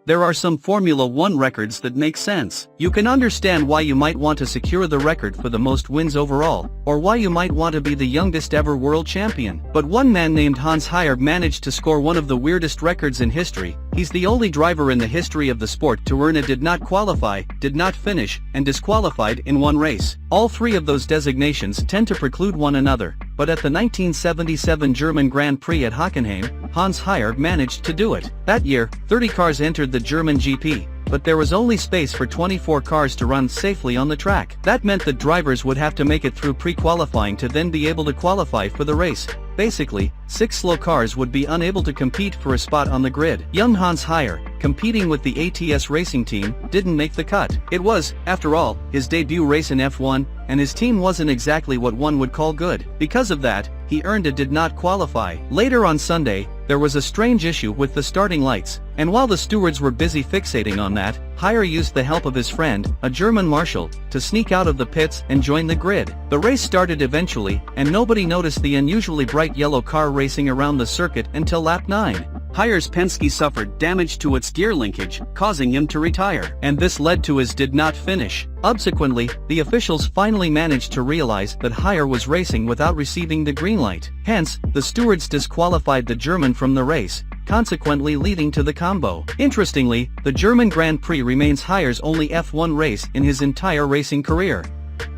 there are some Formula One records that make sense. You can understand why you might want to secure the record for the most wins overall, or why you might want to be the youngest ever world champion. But one man named Hans Heyer managed to score one of the weirdest records in history. He's the only driver in the history of the sport to earn a did not qualify, did not finish, and disqualified in one race. All three of those designations tend to preclude one another, but at the 1977 German Grand Prix at Hockenheim, Hans Heyer managed to do it. That year, 30 cars entered the German GP, but there was only space for 24 cars to run safely on the track. That meant that drivers would have to make it through pre-qualifying to then be able to qualify for the race. Basically, 6 slow cars would be unable to compete for a spot on the grid. Young Hans Heyer, competing with the ATS racing team, didn't make the cut. It was, after all, his debut race in F1, and his team wasn't exactly what one would call good. Because of that, he earned a did not qualify. Later on Sunday, there was a strange issue with the starting lights, and while the stewards were busy fixating on that, Heyer used the help of his friend, a German marshal, to sneak out of the pits and join the grid. The race started eventually, and nobody noticed the unusually bright yellow car racing around the circuit until lap 9. Heyer's Penske suffered damage to its gear linkage, causing him to retire, and this led to his did not finish. Subsequently, the officials finally managed to realize that Heyer was racing without receiving the green light. Hence, the stewards disqualified the German from the race, consequently leading to the combo. Interestingly, the German Grand Prix remains Heyer's only F1 race in his entire racing career.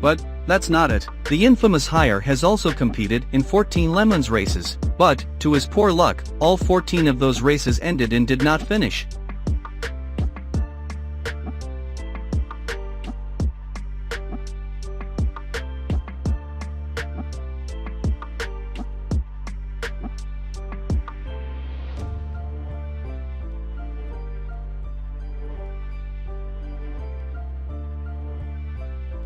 But that's not it. The infamous Heyer has also competed in 14 Le Mans races, but, to his poor luck, all 14 of those races ended in did not finish.